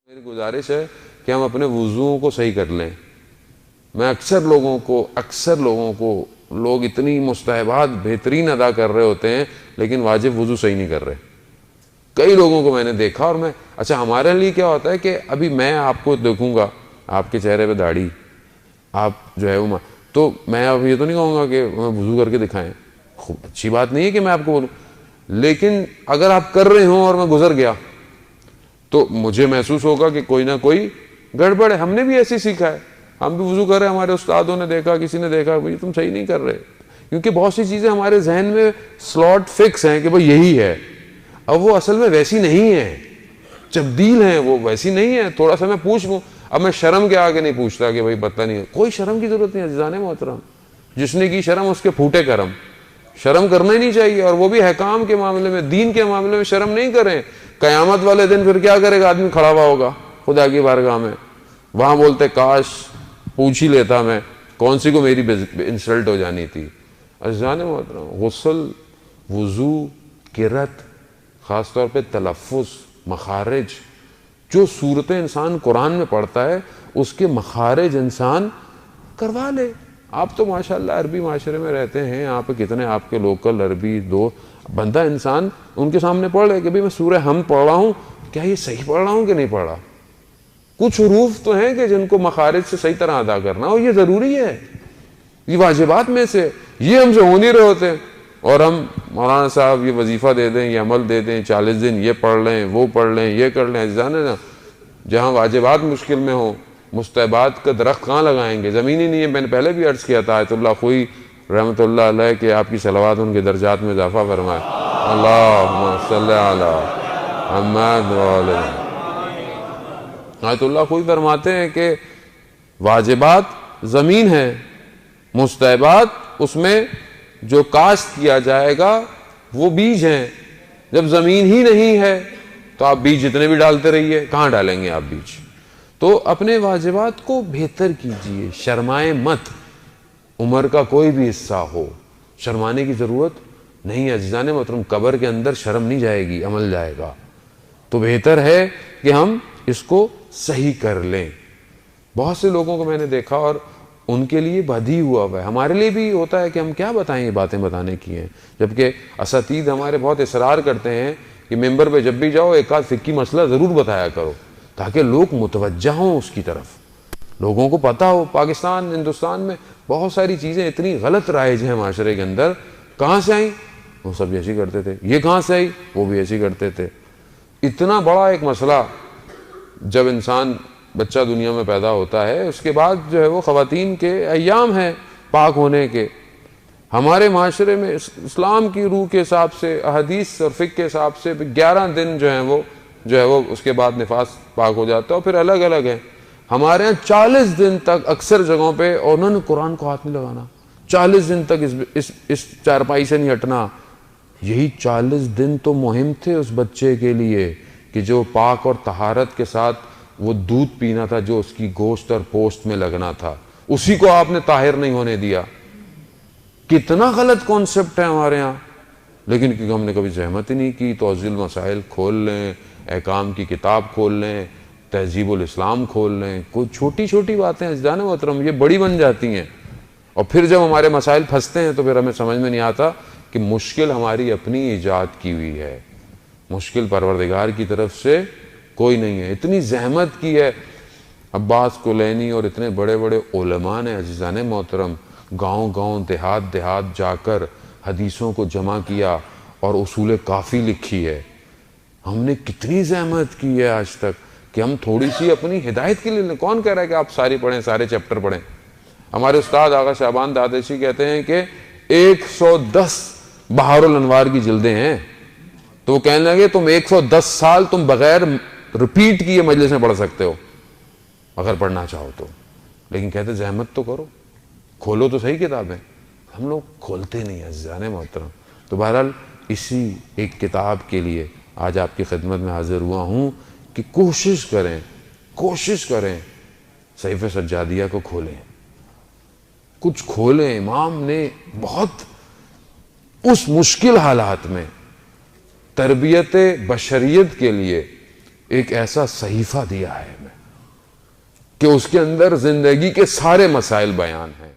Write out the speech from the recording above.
میری گزارش ہے کہ ہم اپنے وضوؤں کو صحیح کر لیں. میں اکثر لوگوں کو لوگ اتنی مستحبات بہترین ادا کر رہے ہوتے ہیں لیکن واجب وضو صحیح نہیں کر رہے. کئی لوگوں کو میں نے دیکھا اور اچھا ہمارے لیے کیا ہوتا ہے کہ ابھی میں آپ کو دیکھوں گا، آپ کے چہرے پہ داڑھی، آپ جو ہے وہ، تو میں اب یہ تو نہیں کہوں گا کہ وضو کر کے دکھائیں. خوب اچھی بات نہیں ہے کہ میں آپ کو بولوں، لیکن اگر آپ کر رہے ہوں اور میں گزر گیا تو مجھے محسوس ہوگا کہ کوئی نہ کوئی گڑبڑ ہے. ہم نے بھی ایسے سیکھا ہے، ہم بھی وضو کر رہے ہیں، ہمارے استادوں نے دیکھا، کسی نے دیکھا بھائی تم صحیح نہیں کر رہے، کیونکہ بہت سی چیزیں ہمارے ذہن میں سلاٹ فکس ہیں کہ بھائی یہی ہے. اب وہ اصل میں ویسی نہیں ہے، تبدیل ہیں، وہ ویسی نہیں ہے. تھوڑا سا میں پوچھ لوں، اب میں شرم کے آگے نہیں پوچھتا کہ بھائی پتہ نہیں، کوئی شرم کی ضرورت نہیں. عزیزان محترم، جس نے کی شرم اس کے پھوٹے کرم. شرم کرنا ہی نہیں چاہیے، اور وہ بھی حکام کے معاملے میں، دین کے معاملے میں شرم نہیں کریں. قیامت والے دن پھر کیا کرے گا آدمی؟ کھڑا ہوا ہوگا خدا کی بارگاہ میں، وہاں بولتے کاش پوچھ ہی لیتا میں، کون سی کو میری انسلٹ ہو جانی تھی. عزیزان محترم، غسل، وضو، قرت، خاص طور پہ تلفظ، مخارج، جو صورتیں انسان قرآن میں پڑھتا ہے اس کے مخارج انسان کروا لے. آپ تو ماشاءاللہ عربی معاشرے میں رہتے ہیں، یہاں پہ کتنے آپ کے لوکل عربی دو بندہ انسان ان کے سامنے پڑھ رہے کہ بھئی میں سورہ حمد پڑھ رہا ہوں، کیا یہ صحیح پڑھ رہا ہوں کہ نہیں پڑھ رہا؟ کچھ حروف تو ہیں کہ جن کو مخارج سے صحیح طرح ادا کرنا، اور یہ ضروری ہے، یہ واجبات میں سے، یہ ہم سے ہو نہیں رہے ہوتے. اور ہم مولانا صاحب یہ وظیفہ دے دیں، یہ عمل دے دیں، 40 دن یہ پڑھ لیں، وہ پڑھ لیں، یہ کر لیں. عزیزان ہے نا، جہاں واجبات مشکل میں ہوں، مستحبات کا درخت کہاں لگائیں گے؟ زمین ہی نہیں ہے. میں نے پہلے بھی عرض کیا تھا، آیت اللہ خوئی رحمۃ اللہ علیہ کہ آپ کی صلوات ان کے درجات میں اضافہ فرمائے. اللہم صلی علی محمد وعلی. آیت اللہ خوئی فرماتے ہیں کہ واجبات زمین ہے، مستحبات اس میں جو کاشت کیا جائے گا وہ بیج ہیں. جب زمین ہی نہیں ہے تو آپ بیج جتنے بھی ڈالتے رہیے، کہاں ڈالیں گے آپ بیج؟ تو اپنے واجبات کو بہتر کیجئے، شرمائے مت. عمر کا کوئی بھی حصہ ہو، شرمانے کی ضرورت نہیں ہے. عزیزان محترم، قبر کے اندر شرم نہیں جائے گی، عمل جائے گا. تو بہتر ہے کہ ہم اس کو صحیح کر لیں. بہت سے لوگوں کو میں نے دیکھا اور ان کے لیے بدی ہوا ہے. ہمارے لیے بھی ہوتا ہے کہ ہم کیا بتائیں، یہ باتیں بتانے کی ہیں، جبکہ اساتید ہمارے بہت اصرار کرتے ہیں کہ ممبر پہ جب بھی جاؤ ایک آدھ فقہی مسئلہ ضرور بتایا کرو تاکہ لوگ متوجہ ہوں اس کی طرف، لوگوں کو پتہ ہو. پاکستان، ہندوستان میں بہت ساری چیزیں اتنی غلط رائج ہیں معاشرے کے اندر. کہاں سے آئیں؟ وہ سب ایسی کرتے تھے. یہ کہاں سے آئی؟ وہ بھی ایسی کرتے تھے. اتنا بڑا ایک مسئلہ، جب انسان بچہ دنیا میں پیدا ہوتا ہے اس کے بعد جو ہے وہ خواتین کے ایام ہیں پاک ہونے کے. ہمارے معاشرے میں اسلام کی روح کے حساب سے، احادیث اور فقہ کے حساب سے 11 دن جو ہے وہ اس کے بعد نفاس پاک ہو جاتا ہے، اور پھر الگ الگ ہیں. ہمارے ہاں 40 دن تک اکثر جگہوں پہ، اور انہوں نے قرآن کو ہاتھ نہیں لگانا، 40 دن تک اس چارپائی سے نہیں ہٹنا. یہی 40 دن تو مہم تھے اس بچے کے لیے کہ جو پاک اور طہارت کے ساتھ وہ دودھ پینا تھا جو اس کی گوشت اور پوست میں لگنا تھا، اسی کو آپ نے طاہر نہیں ہونے دیا. کتنا غلط کانسیپٹ ہے ہمارے ہاں، لیکن کیونکہ ہم نے کبھی زحمت ہی نہیں کی. توضیح المسائل کھول لیں، احکام کی کتاب کھول لیں، تہذیب الاسلام کھول لیں، کوئی چھوٹی چھوٹی باتیں عزیزان محترم یہ بڑی بن جاتی ہیں. اور پھر جب ہمارے مسائل پھنستے ہیں تو پھر ہمیں سمجھ میں نہیں آتا کہ مشکل ہماری اپنی ایجاد کی ہوئی ہے، مشکل پروردگار کی طرف سے کوئی نہیں ہے. اتنی زحمت کی ہے عباس کلینی اور اتنے بڑے بڑے علماء نے عزیزان محترم، گاؤں گاؤں، دیہات دیہات جا کر حدیثوں کو جمع کیا اور اصول کافی لکھی ہے. ہم نے کتنی زحمت کی ہے آج تک کہ ہم تھوڑی سی اپنی ہدایت کے لیے. کون کہہ رہا ہے کہ آپ ساری پڑھیں، سارے چیپٹر پڑھیں؟ ہمارے استاد آغا شعبان دادشی کہتے ہیں کہ 110 بہار الانوار کی جلدیں ہیں. تو وہ کہنے لگے تم 110 سال تم بغیر ریپیٹ کیے مجلس میں پڑھ سکتے ہو اگر پڑھنا چاہو تو. لیکن کہتے زحمت تو کرو، کھولو تو صحیح کتابیں. ہم لوگ کھولتے نہیں ہیں عزیزان محترم. تو بہرحال اسی ایک کتاب کے لیے آج آپ کی خدمت میں حاضر ہوا ہوں کہ کوشش کریں صحیفہ سجادیہ کو کھولیں، کچھ کھولیں. امام نے بہت اس مشکل حالات میں تربیت بشریت کے لیے ایک ایسا صحیفہ دیا ہے ہمیں کہ اس کے اندر زندگی کے سارے مسائل بیان ہیں.